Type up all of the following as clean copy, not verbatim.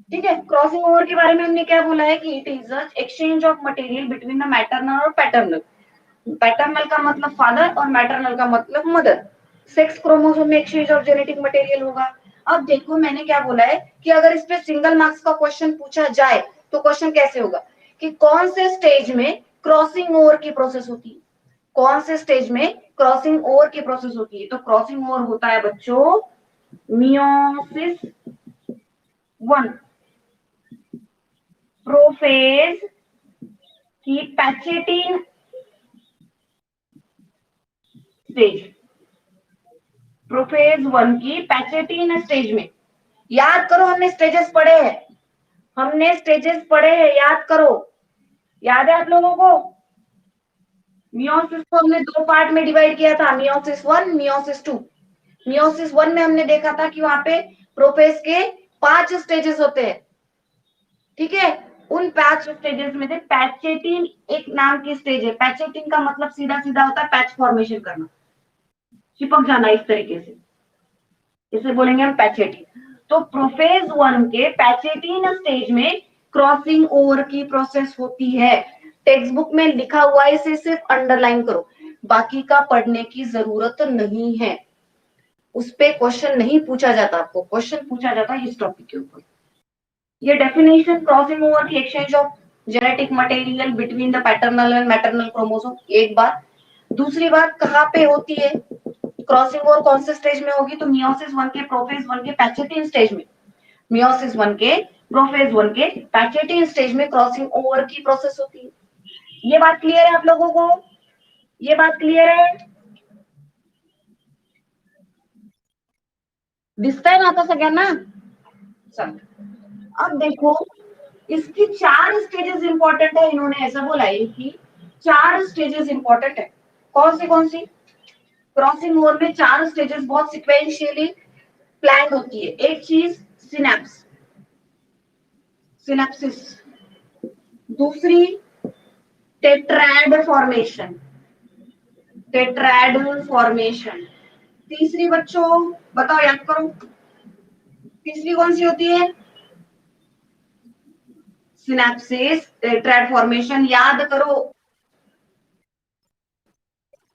ठीक है। Crossing over के बारे में हमने क्या बोला है कि it is exchange of material between the maternal और पैटर्नल। पैटर्नल का मतलब फादर और मैटरनल का मतलब मदर। सेक्स क्रोमोसोम में एक्सचेंज ऑफ जेनेटिक मटेरियल होगा। अब देखो मैंने क्या बोला है कि अगर इस पे सिंगल मार्क्स का क्वेश्चन पूछा जाए तो क्वेश्चन कैसे होगा कि कौन से स्टेज में क्रॉसिंग ओवर की प्रोसेस होती है, कौन से स्टेज में क्रॉसिंग ओवर की प्रोसेस होती है। तो क्रॉसिंग ओवर होता है बच्चों मियोसिस 1, प्रोफेज की पैचेटिन स्टेज, प्रोफेज 1 की पैचेटिन स्टेज में। याद करो हमने स्टेजेस पढ़े हैं, हमने स्टेजेस पढ़े हैं, याद करो। याद है आप लोगों को? मियोसिस को हमने दो पार्ट में डिवाइड किया था, मियोसिस 1, मियोसिस 2। मियोसिस 1 में हमने देखा था कि वहां पे प्रोफेज के 5 स्टेजेस होते हैं। ठीक है, उन 5 स्टेजेस में से पैचेटिन एक नाम की स्टेज है। पैचेटिन का मतलब सीधा सीधा होता है पैच फॉर्मेशन करना, चिपक जाना इस तरीके से, इसे बोलेंगे हम पैचेटिन। तो प्रोफेज 1 के पैचेटिन स्टेज में क्रॉसिंग ओवर की प्रोसेस होती है। टेक्स्ट बुक में लिखा हुआ है, इसे सिर्फ अंडरलाइन करो, बाकी का पढ़ने की जरूरत नहीं है। उस पे क्वेश्चन नहीं पूछा जाता, आपको क्वेश्चन पूछा जाता है इस टॉपिक के ऊपर। ये डेफिनेशन क्रॉसिंग ओवर की exchange of genetic material between the paternal and maternal chromosome, एक बात। दूसरी बात कहाँ पे होती है क्रॉसिंग ओवर, कौन से स्टेज में होगी, तो मियोसिस 1 के प्रोफेज 1 के पैचेटिन स्टेज में। मियोसिस 1 के प्रोफेज 1 के पैचेटिन स्टेज में क्रॉसिंग ओवर की प्रोसेस होती है। ये बात क्लियर है आप लोगों को? ये बात क्लियर है? दिसतंय ना आता सगळ्यांना? चल अब देखो, इसकी 4 स्टेजेस इंपॉर्टेंट है, इन्होंने ऐसा बोला है कि 4 स्टेजेस इंपॉर्टेंट है। कौन सी? क्रॉसिंग ओवर में 4 स्टेजेस बहुत सिक्वेंशियली प्लान होती है। एक चीज सिनेप्स, सिनेप्सिस। दूसरी टेट्राड फॉर्मेशन, टेट्राड फॉर्मेशन। तीसरी बच्चों बताओ, याद करो, तीसरी कौन सी होती है? सिनेप्सिस, टेट्राड फॉर्मेशन, याद करो।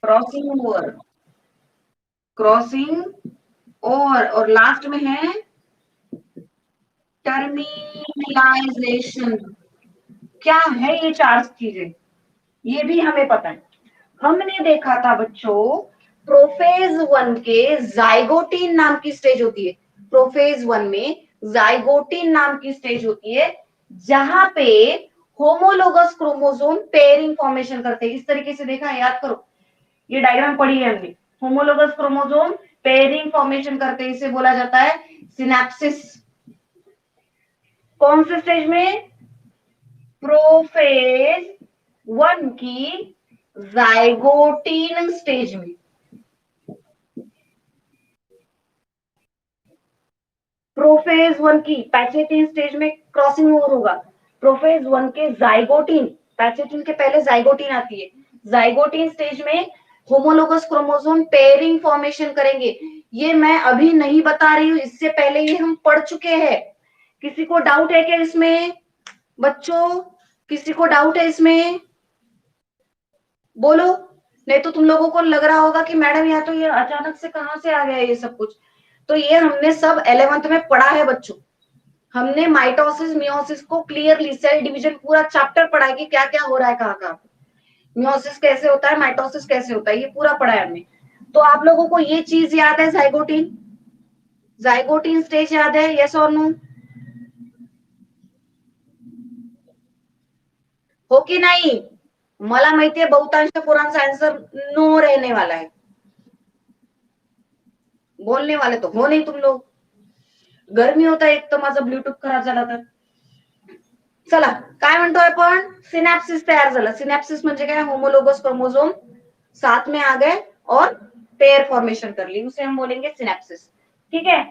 क्रॉसिंग ओवर, क्रॉसिंग और लास्ट में है टर्मिनलाइजेशन। क्या है ये 4 चीजें, ये भी हमें पता है। हमने देखा था बच्चों, प्रोफेज 1 के जाइगोटीन नाम की स्टेज होती है। प्रोफेज 1 में जाइगोटीन नाम की स्टेज होती है, जहां पे होमोलोगस क्रोमोसोम पेयरिंग फॉर्मेशन करते हैं। इस तरीके से देखा है, याद करो, ये डायग्राम पढ़ी है हमने। होमोलोगस क्रोमोसोम पेयरिंग फॉर्मेशन करते हैं, इसे बोला जाता है सिनेप्सिस। कौन से स्टेज में? प्रोफेज 1 की जाइगोटीन स्टेज में। प्रोफेज 1 की पैचेटिन स्टेज में क्रॉसिंग ओवर होगा। प्रोफेज 1 के जाइगोटीन, पैचेटिन के पहले जाइगोटीन आती है, जाइगोटीन स्टेज में होमोलोगस क्रोमोसोम पेयरिंग फॉर्मेशन करेंगे। ये मैं अभी नहीं बता रही हूं, इससे पहले ये हम पढ़ चुके हैं। किसी को डाउट है क्या इसमें बच्चों? किसी को डाउट है इसमें? बोलो, नहीं तो तुम लोगों को लग रहा होगा कि मैडम या तो ये अचानक से कहां से आ गया ये सब कुछ। तो ये हमने सब 11th में पढ़ा है बच्चों। हमने माइटोसिस मियोसिस को क्लियरली, सेल डिवीजन पूरा चैप्टर पढ़ा है कि क्या क्या हो रहा है, कहाँ कहाँ मियोसिस कैसे होता है, माइटोसिस कैसे होता है, ये पूरा पढ़ा है हमने। तो आप लोगों को ये चीज याद है, जाइगोटीन, जाइगोटीन स्टेज याद है, यस और नो? हो कि नहीं? मला माहितीये बहुतांश पोरांचा आंसर नो रहने वाला है, बोलने वाले तो हो नहीं तुम लोग। गरमी होता है, एक तर माझा ब्लूटूथ खराब झाला तर। चला काय म्हणतोय आपण, सिनॅप्सिस तयार झालं। सिनॅप्सिस म्हणजे काय? होमोलोगस क्रोमोसोम साथ में आ गए और पेयर फॉर्मेशन कर ली, उसे हम बोलेंगे सिनैप्सिस। ठीक है,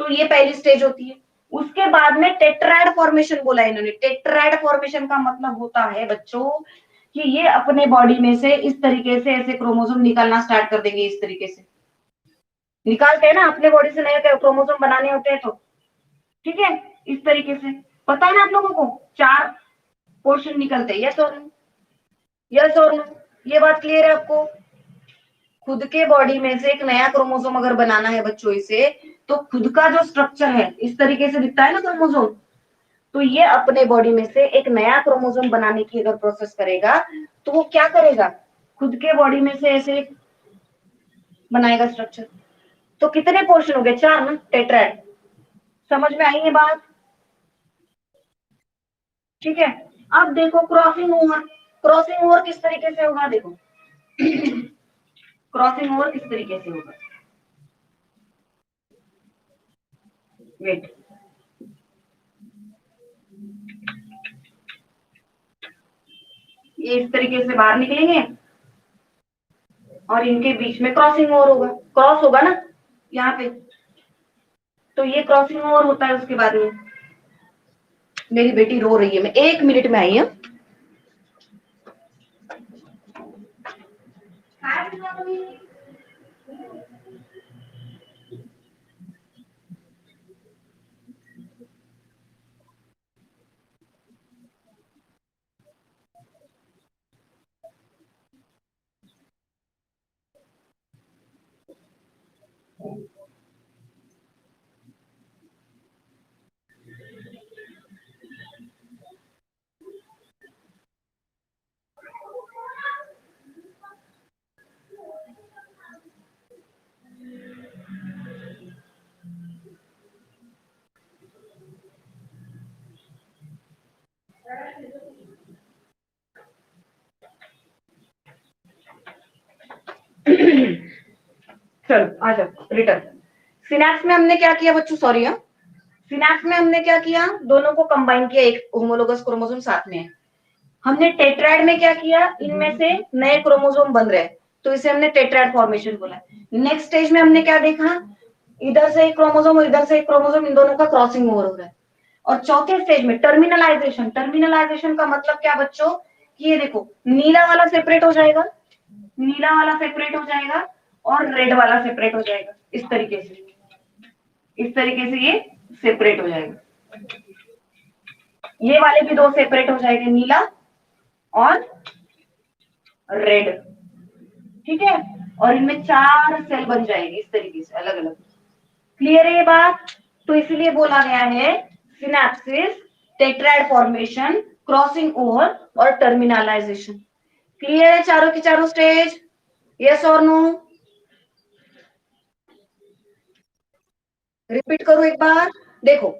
तो ये पहली स्टेज होती है। उसके बाद में टेट्राइड फॉर्मेशन बोला इन्होंने। टेट्राइड फॉर्मेशन का मतलब होता है बच्चों कि ये अपने बॉडी में से इस तरीके से ऐसे क्रोमोसोम निकालना स्टार्ट कर देंगे, इस तरीके से निकालते हैं ना अपने बॉडी से नए क्रोमोसोम बनाने होते हैं। तो ठीक है, इस तरीके से पता है ना आप लोगों को, 4 पोर्शन निकलते हैं। यस और नो, यस और नो, ये बात क्लियर है आपको? खुद के बॉडी में से एक नया क्रोमोसोम अगर बनाना है बच्चों इसे, तो खुद का जो स्ट्रक्चर है इस तरीके से दिखता है ना क्रोमोसोम, तो ये अपने बॉडी में से एक नया क्रोमोसोम बनाने की अगर प्रोसेस करेगा, तो वो क्या करेगा, खुद के बॉडी में से ऐसे बनाएगा स्ट्रक्चर। तो कितने पोर्शन हो गए, 4 ना, टेट्राड। समझ में आई ये बात? ठीक है, अब देखो क्रॉसिंग ओवर, क्रॉसिंग ओवर किस तरीके से होगा, देखो क्रॉसिंग ओवर किस तरीके से होगा, वेट, ये इस तरीके से बाहर निकलेंगे और इनके बीच में क्रॉसिंग ओवर होगा, क्रॉस होगा ना यहाँ पे, तो ये क्रॉसिंग ओवर होता है। उसके बाद में मेरी बेटी रो रही है, मैं 1 मिनट में आई हूँ। चलो आ जाओ रिटर्न। सिनैप्स में हमने क्या किया बच्चों, सॉरी हाँ, सिनैप्स में हमने क्या किया, दोनों को कंबाइन किया, एक होमोलोगस क्रोमोसोम साथ में है। हमने टेट्राइड में क्या किया, इनमें से नए क्रोमोसोम बन रहे हैं, तो इसे हमने टेट्राइड फॉर्मेशन बोला। नेक्स्ट स्टेज में हमने क्या देखा, इधर से एक क्रोमोसोम और इधर से एक क्रोमोसोम, इन दोनों का क्रॉसिंग ओवर हो रहा है। और चौथे स्टेज में टर्मिनलाइजेशन, टर्मिनलाइजेशन का मतलब क्या बच्चों, कि ये देखो नीला वाला सेपरेट हो जाएगा, नीला वाला सेपरेट हो जाएगा और रेड वाला सेपरेट हो जाएगा, इस तरीके से, इस तरीके से ये सेपरेट हो जाएगा। ये वाले भी दो सेपरेट हो जाएंगे, नीला और रेड, ठीक है, और इनमें 4 सेल बन जाएंगे इस तरीके से अलग अलग। क्लियर है ये बात? तो इसलिए बोला गया है सिनेप्सिस, टेट्राइड फॉर्मेशन, क्रॉसिंग ओवर और टर्मिनलाइजेशन। क्लियर है चारों की चारों स्टेज? यस और नो? रिपीट करो एक बार, देखो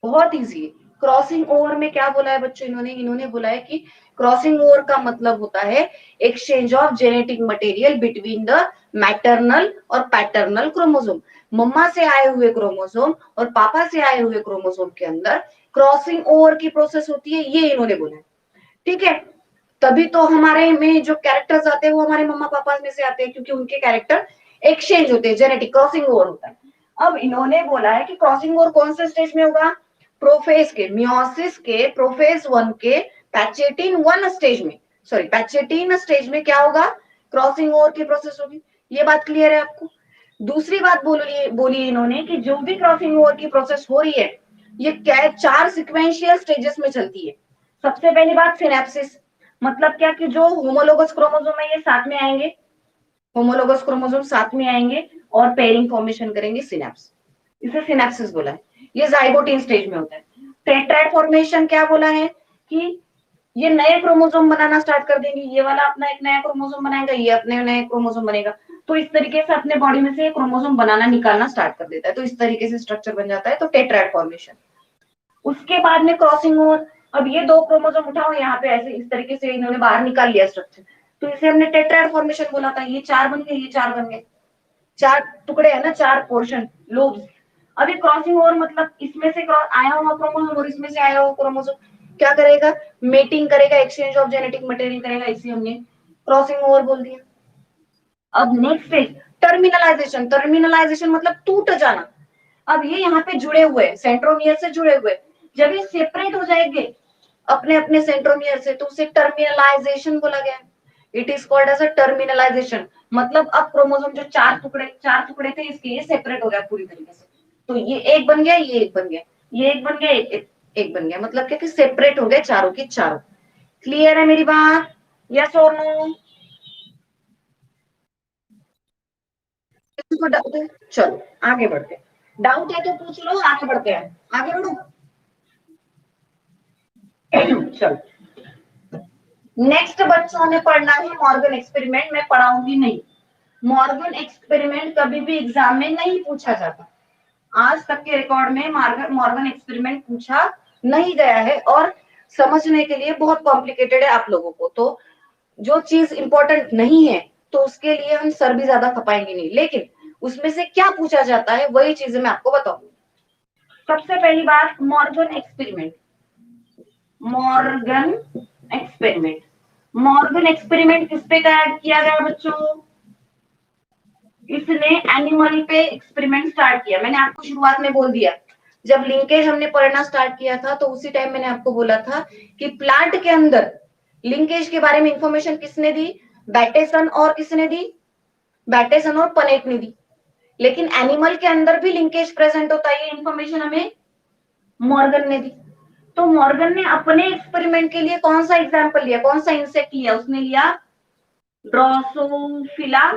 बहुत इजी है। क्रॉसिंग ओवर में क्या बोला है बच्चों, इन्होंने बोला है कि क्रॉसिंग ओवर का मतलब होता है exchange of genetic material between the maternal और पैटर्नल क्रोमोसोम। मम्मा से आए हुए क्रोमोसोम और पापा से आए हुए क्रोमोसोम के अंदर क्रॉसिंग ओवर की प्रोसेस होती है, ये इन्होंने बोला है। ठीक है, तभी तो हमारे में जो कैरेक्टर्स आते हैं वो हमारे मम्मा पापा में से आते हैं, क्योंकि उनके कैरेक्टर एक्सचेंज होते हैं, जेनेटिक क्रॉसिंग ओवर होता है। अब इन्होंने बोला है कि क्रॉसिंग ओवर कौन से स्टेज में होगा, प्रोफेज के, मियोसिस के प्रोफेज 1 के पैचेटिन 1 स्टेज में, सॉरी पैचेटिन स्टेज में क्या होगा, क्रॉसिंग ओवर की प्रोसेस होगी। ये बात क्लियर है आपको? दूसरी बात बोली इन्होंने कि जो भी क्रॉसिंग ओवर की प्रोसेस हो रही है, ये क्या 4 सिक्वेंशियल स्टेजेस में चलती है। सबसे पहली बात सिनेप्सिस, मतलब क्या कि जो होमोलोगस क्रोमोसोम है ये साथ में आएंगे, होमोलोगस क्रोमोसोम साथ में आएंगे और पेयरिंग फॉर्मेशन करेंगे, सिनेप्स, इसे सिनेप्सिस बोला है। ये जाइगोटिन स्टेज में होता है। टेट्राइड फॉर्मेशन क्या बोला है कि ये नए क्रोमोसोम बनाना स्टार्ट कर देंगे, ये वाला अपना एक नया क्रोमोसोम बनाएगा, ये अपने नए क्रोमोसोम बनेगा, तो इस तरीके से अपने बॉडी में से क्रोमोसोम बनाना निकालना स्टार्ट कर देता है, तो इस तरीके से स्ट्रक्चर बन जाता है, तो टेट्राइड फॉर्मेशन। उसके बाद में क्रॉसिंग ओवर, अब ये 2 क्रोमोसोम उठाओ यहाँ पे ऐसे इस तरीके से इन्होंने बाहर निकाल लिया स्ट्रक्चर, तो इसे हमने टेट्राइड फॉर्मेशन बोला था। ये 4 बन गए, ये 4 बन गए, 4 टुकड़े है ना, 4 पोर्शन लोब्स। अभी क्रॉसिंग ओवर मतलब इसमें से आया हुआ क्रोमोसोम और इसमें से आया हुआ क्रोमोसोम क्या करेगा, मेटिंग करेगा, एक्सचेंज ऑफ जेनेटिक मटेरियल करेगा, इसे हमने क्रॉसिंग ओवर बोल दिया। अब नेक्स्ट स्टेज टर्मिनलाइजेशन, टर्मिनलाइजेशन मतलब टूट जाना। अब ये यहाँ पे जुड़े हुए हैं, सेंट्रोमियर से जुड़े हुए, जब ये सेपरेट हो जाएंगे अपने अपने सेंट्रोमियर से, तो उसे टर्मिनलाइजेशन बोला गया। It is called as a terminalisation, मतलब अब क्रोमोसोम जो 4 टुकड़े थे इसके, ये सेपरेट हो गया पूरी तरीके से, तो ये एक बन गया, ये एक बन गया, ये एक बन गया, एक बन गया, मतलब क्या कि सेपरेट हो गए चारों की चारों। क्लियर है मेरी बात? यस और नो? किसी को डाउट है? चलो आगे बढ़ते हैं। डाउट है तो पूछ लो, आगे बढ़ते हैं, आगे बढ़ो। चलो नेक्स्ट बच्चों ने पढ़ना है मॉर्गन एक्सपेरिमेंट। मैं पढ़ाऊंगी नहीं। मॉर्गन एक्सपेरिमेंट कभी भी एग्जाम में नहीं पूछा जाता। आज तक के रिकॉर्ड में मॉर्गन एक्सपेरिमेंट पूछा नहीं गया है, और समझने के लिए बहुत कॉम्प्लिकेटेड है आप लोगों को। तो जो चीज इंपॉर्टेंट नहीं है तो उसके लिए हम सर भी ज्यादा खपाएंगे नहीं, लेकिन उसमें से क्या पूछा जाता है वही चीजें मैं आपको बताऊंगी। सबसे पहली बात, Morgan experiment. Morgan experiment, Morgan experiment किस पे किया गया बच्चों? इसने एनिमल पे एक्सपेरिमेंट स्टार्ट किया। मैंने आपको शुरुआत में बोल दिया, जब लिंकेज हमने पढ़ना स्टार्ट किया था तो उसी टाइम मैंने आपको बोला था कि प्लांट के अंदर लिंकेज के बारे में इंफॉर्मेशन किसने दी? बैटेसन और किसने दी? बैटेसन और पनेट ने दी। लेकिन एनिमल के अंदर भी लिंकेज प्रेजेंट होता है, ये इंफॉर्मेशन हमें मॉर्गन ने दी। तो मॉर्गन ने अपने एक्सपेरिमेंट के लिए कौन सा एग्जाम्पल लिया, कौन सा इंसेक्ट लिया? उसने लिया ड्रोसोफिला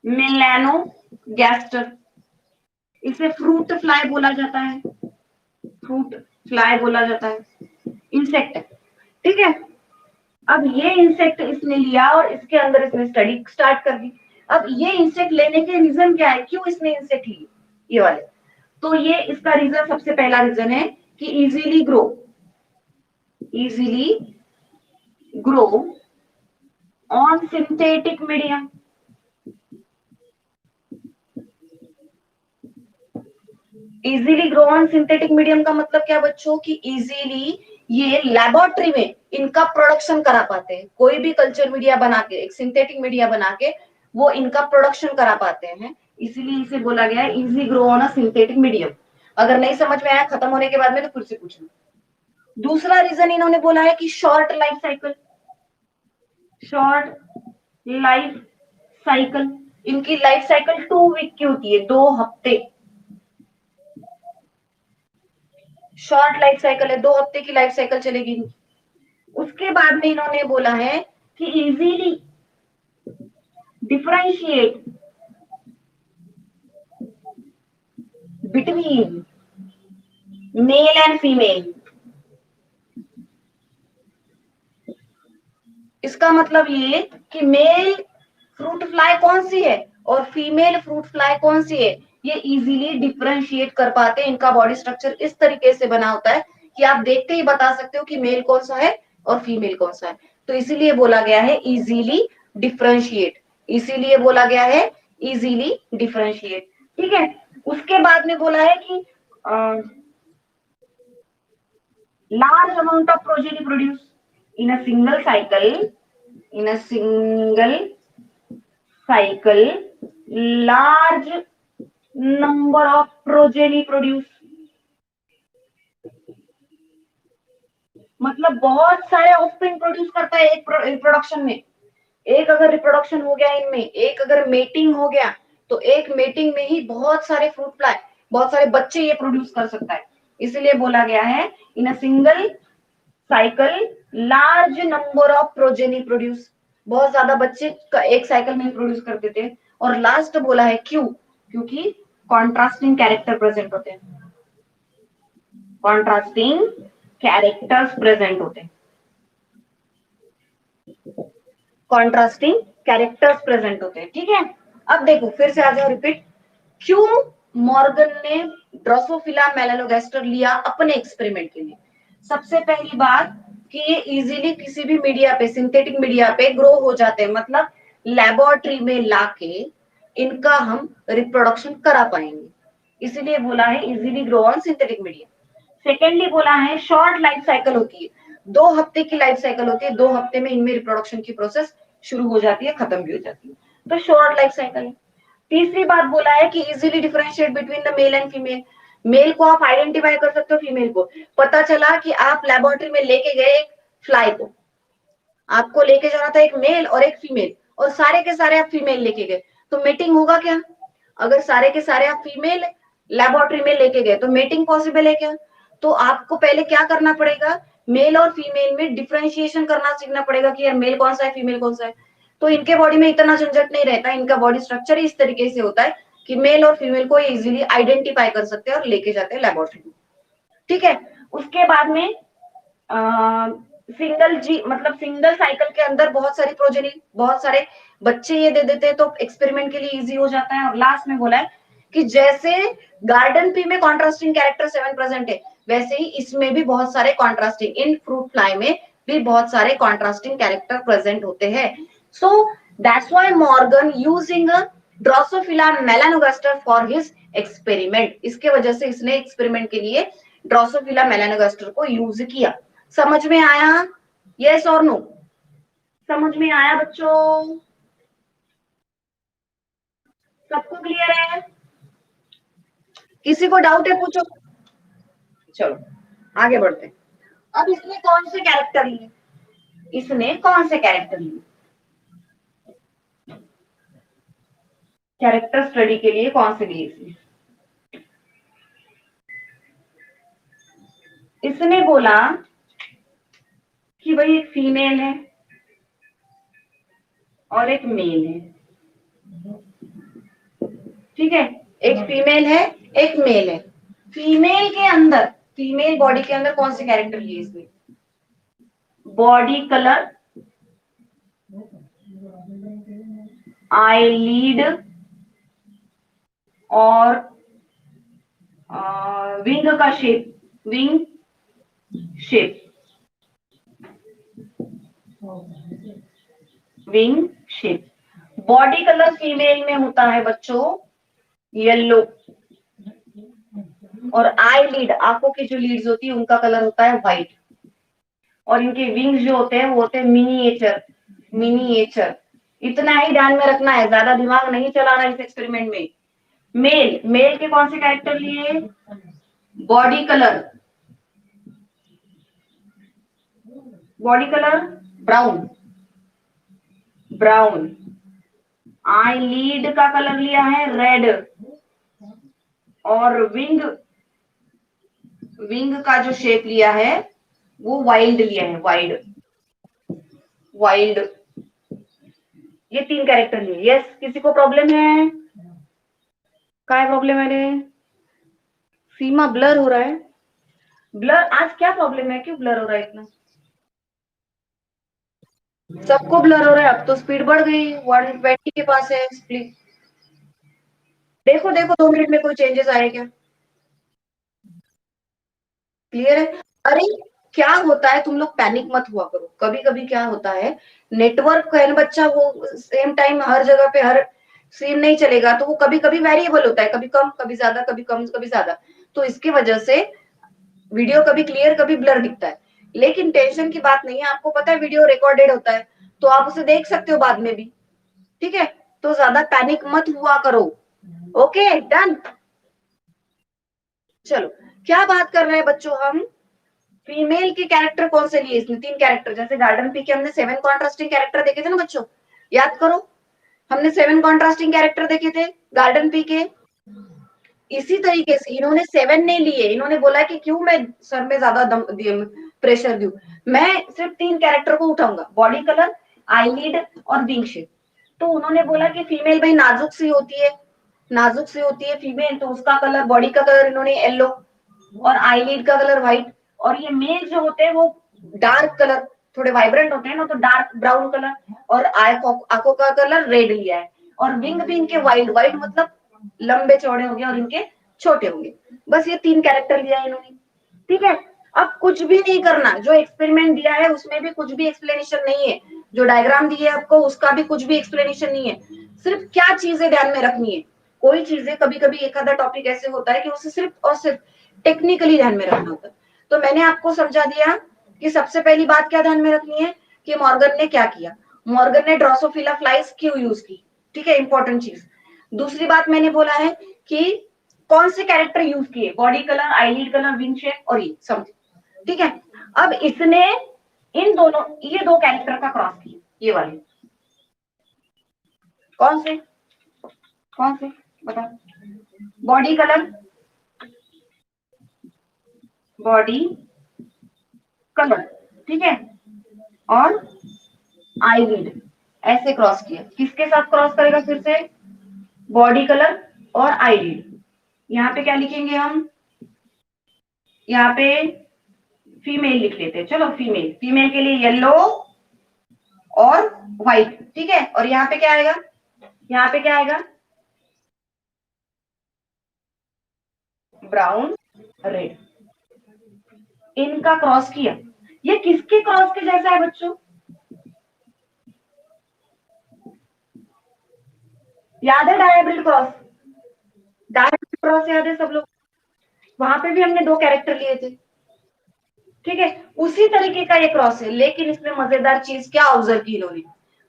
मेलानोगैस्टर। इसे फ्रूट फ्लाई बोला जाता है, फ्रूट फ्लाई बोला जाता है, इंसेक्ट है। ठीक है, अब ये इंसेक्ट इसने लिया और इसके अंदर इसने स्टडी स्टार्ट कर दी। अब ये इंसेक्ट लेने के रीजन क्या है, क्यों इसने इंसेक्ट लिए ये वाले? तो ये इसका रीजन, सबसे पहला रीजन है कि easily grow, easily grow on synthetic medium. Easily grow on synthetic medium का मतलब क्या बच्चों? कि इजीली ये लेबोरेटरी में इनका प्रोडक्शन करा पाते हैं। कोई भी कल्चर मीडिया बना के, एक सिंथेटिक मीडिया बना के वो इनका प्रोडक्शन करा पाते हैं, इसीलिए इसे बोला गया है easy grow on a synthetic medium. अगर नहीं समझ में आया खत्म होने के बाद में तो फिर से पूछना। दूसरा रीजन इन्होंने बोला है कि short life cycle, short life cycle. इनकी लाइफ साइकिल 2 वीक की होती है, 2 हफ्ते। शॉर्ट लाइफ साइकिल है, 2 हफ्ते की लाइफ साइकिल चलेगी। उसके बाद में इन्होंने बोला है कि easily differentiate between mail and female. इसका मतलब ये कि मेल फ्रूट फ्लाई कौन सी है और फीमेल फ्रूट फ्लाई कौन सी है, ये इजीली डिफरेंशिएट कर पाते हैं। इनका बॉडी स्ट्रक्चर इस तरीके से बना होता है कि आप देखते ही बता सकते हो कि मेल कौन सा है और फीमेल कौन सा है। तो इसीलिए बोला गया है इजीली डिफरेंशिएट, इसीलिए बोला गया है इजीली डिफरेंशिएट। ठीक है, उसके बाद में बोला है कि large amount of progeny produced in a single cycle, in a single cycle, large number of progeny produce। मतलब बहुत सारे ऑफस्प्रिंग प्रोड्यूस करता है एक रिप्रोडक्शन में। एक अगर रिप्रोडक्शन हो गया इनमें, एक अगर मेटिंग हो गया, तो एक मेटिंग में ही बहुत सारे फ्रूट फ्लाई, बहुत सारे बच्चे ये प्रोड्यूस कर सकता है। इसलिए बोला गया है in a single cycle large number of progeny produce. बहुत ज्यादा बच्चे एक साइकिल में प्रोड्यूस कर देते हैं। और लास्ट बोला है क्यों? क्योंकि कॉन्ट्रास्टिंग कैरेक्टर प्रेजेंट होते हैं, कॉन्ट्रास्टिंग कैरेक्टर्स प्रेजेंट होते हैं, कॉन्ट्रास्टिंग कैरेक्टर्स प्रेजेंट होते हैं। ठीक है, अब देखो फिर से आ जाओ, रिपीट। क्यों मॉर्गन ने ड्रोसोफिला मेलानोगास्टर लिया अपने एक्सपेरिमेंट के लिए? सबसे पहली बात कि ये इजीली किसी भी मीडिया पे, सिंथेटिक मीडिया पे ग्रो हो जाते हैं, मतलब लेबोरेटरी में लाके इनका हम रिप्रोडक्शन करा पाएंगे, इसीलिए बोला है easily grow on synthetic media. Secondly बोला है शॉर्ट लाइफ साइकिल होती है, 2 हफ्ते की लाइफ साइकिल होती है, 2 हफ्ते में इनमें रिप्रोडक्शन की प्रोसेस शुरू हो जाती है, खत्म भी हो जाती है, तो शॉर्ट लाइफ साइकिल है। तीसरी बात बोला है कि easily differentiate between the male and female. Male को आप आइडेंटिफाई कर सकते हो, फीमेल को। पता चला कि आप लेबोरेटरी में लेके गए एक फ्लाई को, आपको लेके जाना था एक मेल और एक फीमेल, और सारे के सारे आप फीमेल लेके गए, तो मीटिंग होगा क्या? अगर सारे के सारे आप फीमेल लेबोरेटरी में लेके गए, तो मेटिंग पॉसिबल है क्या? तो आपको पहले क्या करना पड़ेगा, मेल और फीमेल में डिफरेंशिएशन करना सीखना पड़ेगा कि यार मेल कौन सा है, फीमेल कौन सा है। तो इनके बॉडी में इतना झंझट नहीं रहता, इनका बॉडी स्ट्रक्चर ही इस तरीके से होता है कि मेल और फीमेल को इजीली आइडेंटिफाई कर सकते हैं और लेके जाते हैं लेबोरेटरी में। ठीक है, उसके बाद में सिंगल जी मतलब सिंगल साइकिल के अंदर बहुत सारी प्रोजेनी, बहुत सारे बच्चे ये दे देते हैं, तो एक्सपेरिमेंट के लिए इजी हो जाता है। और लास्ट में बोला है कि जैसे गार्डन पी में कॉन्ट्रास्टिंग कैरेक्टर 7 प्रेजेंट है, वैसे ही इसमें भी बहुत सारे कॉन्ट्रास्टिंग, इन फ्रूट फ्लाई में भी बहुत सारे कॉन्ट्रास्टिंग कैरेक्टर प्रेजेंट होते हैं। So that's why Morgan using Drosophila melanogaster for his experiment, इसके वजह से इसने एक्सपेरिमेंट के लिए ड्रोसोफिला मेलानोगास्टर को यूज किया। समझ में आया? यस और नो? समझ में आया बच्चों? सबको क्लियर है? किसी को डाउट है पूछो। चलो आगे बढ़ते हैं। अब इसने कौन से कैरेक्टर लिए, इसने कौन से कैरेक्टर लिए, कैरेक्टर स्टडी के लिए कौन से लिए इसने? इसने बोला कि भाई एक फीमेल है और एक मेल है। ठीक है, एक फीमेल है एक मेल है। फीमेल के अंदर, फीमेल बॉडी के अंदर कौन से कैरेक्टर लिए इसने? बॉडी कलर, आईलीड और विंग का shape, wing shape, wing shape. Body colour female में होता है बच्चों येलो, और आई लीड, आंखों की जो लीड्स होती है उनका कलर होता है व्हाइट, और इनके विंग्स जो होते हैं वो होते हैं मिनिएचर, मिनिएचर। इतना ही ध्यान में रखना है, ज्यादा दिमाग नहीं चलाना इस एक्सपेरिमेंट में। मेल, मेल के कौन से कैरेक्टर लिए? Body colour, body colour brown, brown. Eyelid का कलर लिया है रेड, और विंग, विंग का जो शेप लिया है वो वाइल्ड लिया है, वाइल्ड, वाइल्ड। ये 3 कैरेक्टर लिए। यस, किसी को प्रॉब्लम है? क्या प्रॉब्लम है रे? सीमा ब्लर हो रहा है, ब्लर आज क्या प्रॉब्लम है, क्यों ब्लर हो रहा है इतना? सबको ब्लर हो रहा है, अब तो स्पीड बढ़ गई, 120 के पास है स्पीड। देखो देखो 2 मिनट में कोई चेंजेस आए क्या? क्लियर है? अरे क्या होता है, तुम लोग पैनिक मत हुआ करो। कभी कभी क्या होता है, नेटवर्क है ना बच्चा, वो सेम टाइम हर जगह पे हर सेम नहीं चलेगा, तो वो कभी कभी वेरिएबल होता है, कभी कम कभी ज्यादा, कभी कम कभी ज्यादा। तो इसकी वजह से वीडियो कभी क्लियर कभी ब्लर दिखता है। लेकिन टेंशन की बात नहीं है, आपको पता है वीडियो रिकॉर्डेड होता है, तो आप उसे देख सकते हो बाद में भी। ठीक है, तो ज्यादा पैनिक मत हुआ करो। Okay done. चलो, क्या बात कर रहे हैं बच्चों हम? फीमेल के कैरेक्टर कौन से लिए इसने? 3 कैरेक्टर, जैसे गार्डन पी के हमने 7 कॉन्ट्रास्टिंग कैरेक्टर देखे थे ना बच्चों, याद करो। हमने 7 कॉन्ट्रास्टिंग कैरेक्टर देखे थे गार्डन पी के। इसी तरीके से इन्होंने 7 नहीं लिए, इन्होंने बोला कि क्यों मैं सर में ज्यादा प्रेशर दूं, मैं सिर्फ 3 कैरेक्टर को उठाऊंगा, बॉडी कलर, आईलिड और विंग शेप। तो उन्होंने बोला कि फीमेल भाई नाजुक सी होती है, नाजुक सी होती है फीमेल, तो उसका कलर, बॉडी का कलर इन्होंने येलो और आईलिड का कलर व्हाइट, और ये मेल जो होते हैं वो डार्क कलर, थोड़े वाइब्रेंट होते हैं ना, तो डार्क ब्राउन कलर, और आंखों का कलर रेड लिया है, और विंग भी इनके वाइट, वाइट मतलब लंबे चौड़े होंगे और इनके छोटे होंगे। बस ये 3 कैरेक्टर लिया है इन्होंने। ठीक है, अब कुछ भी नहीं करना, जो एक्सपेरिमेंट दिया है उसमें भी कुछ भी एक्सप्लेनेशन नहीं है, जो डायग्राम दी है आपको उसका भी कुछ भी एक्सप्लेनेशन नहीं है। सिर्फ क्या चीजें ध्यान में रखनी है, कोई चीजें, कभी कभी एक आधा टॉपिक ऐसे होता है कि उसे सिर्फ और सिर्फ टेक्निकली ध्यान में रखना होता है। तो मैंने आपको समझा दिया कि सबसे पहली बात क्या ध्यान में रखनी है कि मॉर्गन ने क्या किया, मॉर्गन ने ड्रोसोफिला फ्लाइज क्यों यूज की। ठीक है, इंपॉर्टेंट चीज। दूसरी बात मैंने बोला है कि कौन से कैरेक्टर यूज किए, body colour, eyelid colour, wing shape और ये समझ। ठीक है, अब इसने इन दोनों, ये 2 कैरेक्टर का क्रॉस किया, ये वाले कौन से, कौन से बता? बॉडी कलर बॉडी कलर, ठीक है, और आईलिड, ऐसे क्रॉस किया। किसके साथ क्रॉस करेगा फिर से? बॉडी कलर और आईलिड। यहाँ पे क्या लिखेंगे हम? यहाँ पे फीमेल लिख लेते हैं, चलो फीमेल, फीमेल के लिए येलो और व्हाइट, ठीक है। और यहाँ पे क्या आएगा? यहाँ पे क्या आएगा? Brown red. इनका क्रॉस किया। ये किसके क्रॉस के जैसा है बच्चों? याद है डायहाइब्रिड क्रॉस? डायहाइब्रिड क्रॉस याद है सब लोग? वहां पे भी हमने दो कैरेक्टर लिए थे, ठीक है। उसी तरीके का ये क्रॉस है, लेकिन इसमें मजेदार चीज क्या ऑब्जर्व की इन्होंने?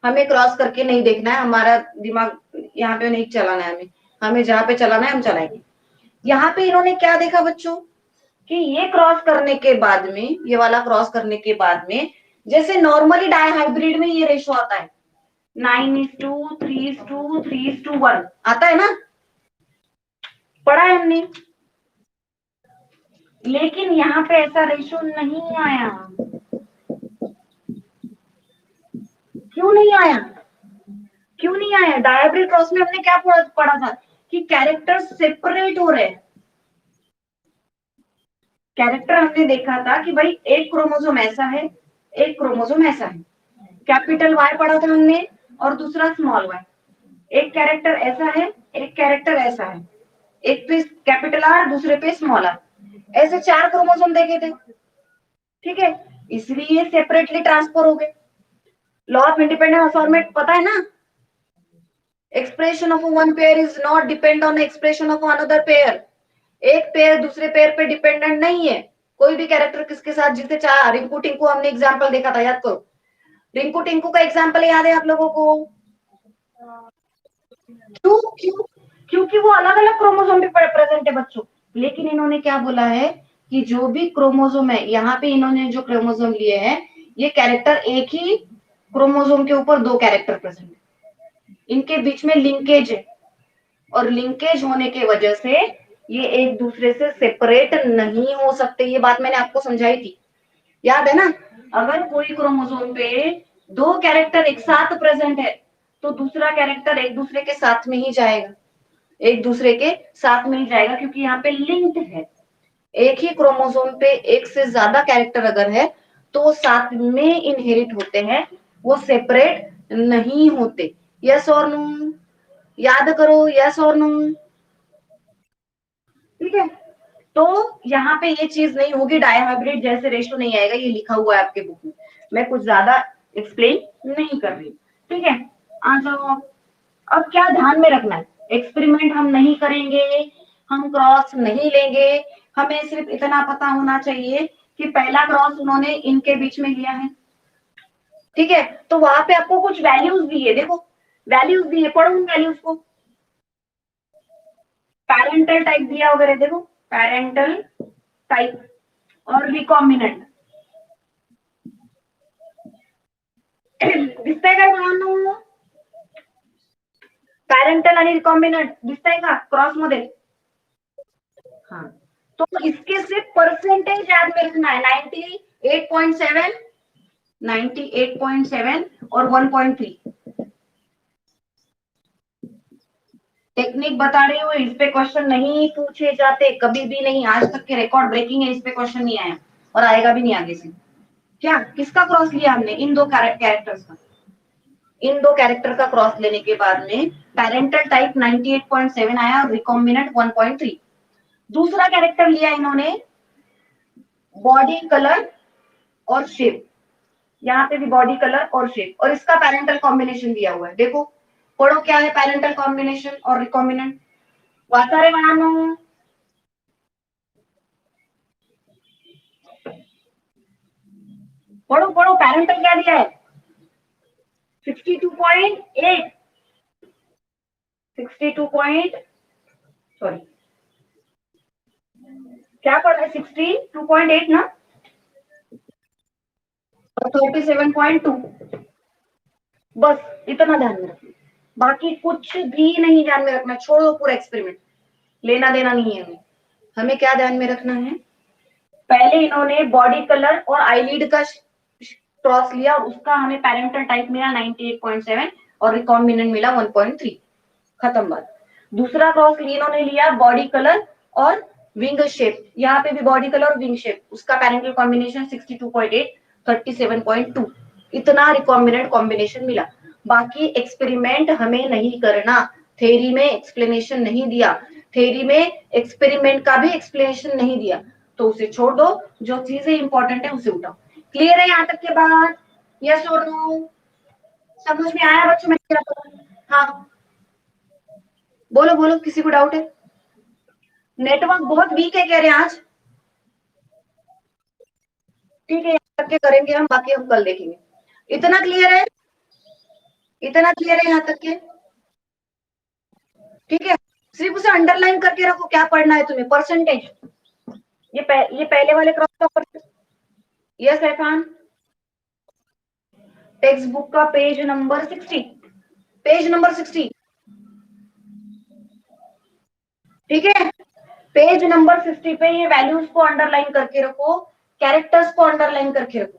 हमें क्रॉस करके नहीं देखना है, हमारा दिमाग यहाँ पे नहीं चलाना है, हमें हमें जहाँ पे चलाना है हम चलाएंगे। यहाँ पे इन्होंने क्या देखा बच्चों? कि ये क्रॉस करने के बाद में, ये वाला क्रॉस करने के बाद में, जैसे नॉर्मली डायहाइब्रिड में ये रेशो आता है 9:3, 3:2, 3:1 आता है ना, पढ़ा है हमने। लेकिन यहाँ पे ऐसा रेशो नहीं आया। क्यों नहीं आया? क्यों नहीं आया? डायहाइब्रिड क्रॉस में हमने क्या पढ़ा था? कि कैरेक्टर सेपरेट हो रहे हैं। कैरेक्टर हमने देखा था कि भाई एक क्रोमोसोम ऐसा है, एक क्रोमोसोम ऐसा है। कैपिटल वाई पढ़ा था हमने और दूसरा स्मॉल वाई। एक कैरेक्टर ऐसा है, एक कैरेक्टर ऐसा है, एक पे कैपिटल आर, दूसरे पे स्मॉल आर, ऐसे 4 क्रोमोसोम देखे थे, ठीक है। इसलिए सेपरेटली ट्रांसफर हो गए। लॉ ऑफ इंडिपेंडेंट असाइनमेंट पता है ना? Expression of one pair is not depend on expression of another pair. एक पेयर दूसरे पेयर पे डिपेंडेंट नहीं है। कोई भी कैरेक्टर किसके साथ, जिसे चाह, रिंकू टिंकू हमने एग्जाम्पल देखा था, याद करो। रिंकू टिंकू का एग्जाम्पल याद है आप लोगों को? क्यों क्यों? क्योंकि वो अलग अलग क्रोमोसोम पे प्रेजेंट है बच्चों। लेकिन इन्होंने क्या बोला है कि जो भी क्रोमोसोम है, यहाँ पे इन्होंने जो क्रोमोसोम लिए हैं, ये कैरेक्टर एक ही क्रोमोसोम के ऊपर 2 कैरेक्टर प्रेजेंट है, इनके बीच में लिंकेज है, और लिंकेज होने की वजह से ये एक दूसरे से सेपरेट नहीं हो सकते। ये बात मैंने आपको समझाई थी, याद है ना? अगर कोई क्रोमोसोम पे 2 कैरेक्टर एक साथ प्रेजेंट है, तो दूसरा कैरेक्टर एक दूसरे के साथ में ही जाएगा, एक दूसरे के साथ में ही जाएगा, क्योंकि यहाँ पे लिंक्ड है। एक ही क्रोमोसोम पे एक से ज्यादा कैरेक्टर अगर है, तो वो साथ में इनहेरिट होते हैं, वो सेपरेट नहीं होते। यस और नो? याद करो, यस और नो? ठीक है। तो यहाँ पे ये चीज नहीं होगी, डायहाइब्रिड जैसे रेशो नहीं आएगा, ये लिखा हुआ है आपके बुक में, मैं कुछ ज्यादा एक्सप्लेन नहीं कर रही, ठीक है। आ जाओ। अब क्या ध्यान में रखना है? एक्सपेरिमेंट हम नहीं करेंगे, हम क्रॉस नहीं लेंगे, हमें सिर्फ इतना पता होना चाहिए कि पहला क्रॉस उन्होंने इनके बीच में लिया है, ठीक है। तो वहां पे आपको कुछ वैल्यूज दी है, देखो वैल्यूज दी है, पढ़ो उन वैल्यूज को। पैरेंटल टाइप दिया वगैरह, देखो पैरेंटल टाइप और रिकॉम्बिनेंट दिसतंय काय मुलांनो? पॅरेंटल आणि रिकॉम्बिनंट दिसतंय का क्रॉस मध्ये? हाँ, तो इसके सिर्फ परसेंटेज याद में रखना है, 98.7, 98.7 और 1.3। टेक्निक बता रही हूँ, इस पे क्वेश्चन नहीं पूछे जाते कभी भी नहीं, आज तक के रिकॉर्ड ब्रेकिंग है, इस पे क्वेश्चन नहीं आया और आएगा भी नहीं आगे से। क्या किसका क्रॉस लिया हमने? इन दो कैरेक्टर्स का। इन दो कैरेक्टर का क्रॉस लेने के बाद में पैरेंटल टाइप 98.7 आया और रिकॉम्बिनेंट 1.3। दूसरा कैरेक्टर लिया इन्होंने बॉडी कलर और शेप, यहाँ पे भी बॉडी कलर और शेप, और इसका पैरेंटल कॉम्बिनेशन दिया हुआ है, देखो पढ़ो क्या है पैरेंटल कॉम्बिनेशन और रिकॉम्बिनेंट। वाचारे बनानो, पढ़ो पढ़ो, पैरेंटल क्या दिया है? 62.8, 62 पॉइंट, सॉरी क्या पढ़ रहा है, 62.8 ना, और 37.2, बस इतना ध्यान में रखना, बाकी कुछ भी नहीं ध्यान में रखना, छोड़ो पूरा एक्सपेरिमेंट, लेना देना नहीं है हमें। हमें क्या ध्यान में रखना है? पहले इन्होंने बॉडी कलर और आईलिड का क्रॉस लिया और उसका हमें पैरेंटल टाइप मिला 98.7 और रिकॉम्बिनेंट मिला 1.3, खत्म बात। दूसरा क्रॉस इन्होंने लिया बॉडी कलर और विंग शेप, यहाँ पे भी बॉडी कलर और विंग शेप, उसका पैरेंटल कॉम्बिनेशन 62.8 37.2, इतना रिकॉम्बिनेंट कॉम्बिनेशन मिला। बाकी एक्सपेरिमेंट हमें नहीं करना, थ्योरी में एक्सप्लेनेशन नहीं दिया, थ्योरी में एक्सपेरिमेंट का भी एक्सप्लेनेशन नहीं दिया, तो उसे छोड़ दो, जो चीजें इंपॉर्टेंट है उसे उठाओ। क्लियर है यहाँ तक के बाद? यस और नो? समझ में आया बच्चों? मैं हाँ बोलो बोलो, किसी को डाउट है? नेटवर्क बहुत वीक है कह रहे हैं आज। ठीक है, यहाँ तक के करेंगे हम, बाकी हम कल देखेंगे। इतना क्लियर है? इतना क्लियर है यहाँ तक के? ठीक है, सिर्फ उसे अंडरलाइन करके रखो, क्या पढ़ना है तुम्हें, परसेंटेज। ये पहले वाले क्रॉस का percentage. Yes Irfan? Text book का पेज नंबर 60, पेज नंबर 60, ठीक है। पेज नंबर 60 पे ये वैल्यूज को अंडरलाइन करके रखो, कैरेक्टर्स को अंडरलाइन करके रखो।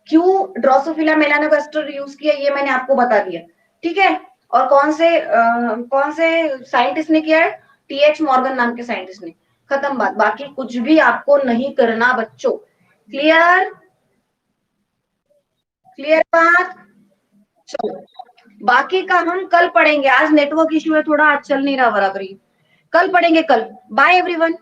क्यों ड्रोसोफिला मेलानोगास्टर यूज किया ये मैंने आपको बता दिया, ठीक है। और कौन से साइंटिस्ट ने किया है? टीएच मॉर्गन नाम के साइंटिस्ट ने, खत्म बात। बाकी कुछ भी आपको नहीं करना बच्चों। क्लियर? क्लियर बात? चलो, बाकी का हम कल पढ़ेंगे, आज नेटवर्क इश्यू है थोड़ा, आज चल नहीं रहा बराबरी, कल पढ़ेंगे कल। Bye everyone.